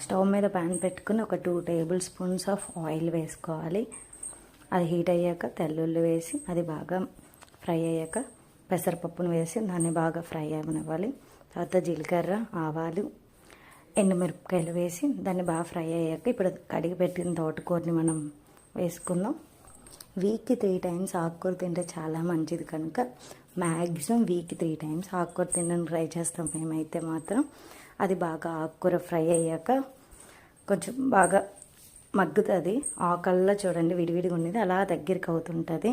Stove మీద pan పెట్టుకుని ఒక 2 టేబుల్ స్పూన్స్ ఆఫ్ ఆయిల్ వేసుకోవాలి. అది హీట్ అయ్యాక తెల్లుల్లి వేసి అది బాగా ఫ్రై అయ్యాక పెసరపప్పును వేసి దాన్ని బాగా ఫ్రై అవ్వనివ్వాలి. తర్వాత జీలకర్ర, ఆవాలు, ఎండుమిరపకాయలు వేసి దాన్ని బాగా ఫ్రై అయ్యాక ఇప్పుడు కడిగి పెట్టిన తోటకూరని మనం వేసుకుందాం. వీక్కి 3 టైమ్స్ ఆకుకూర తింటే చాలా మంచిది కనుక మ్యాక్సిమం వీక్కి 3 టైమ్స్ ఆకుకూర తినడానికి ట్రై చేస్తాం మేమైతే మాత్రం. అది బాగా ఆకుకూర ఫ్రై అయ్యాక కొంచెం బాగా మగ్గుతుంది. ఆకల్లా చూడండి విడివిడిగా ఉన్నది అలా దగ్గరికి అవుతుంటుంది.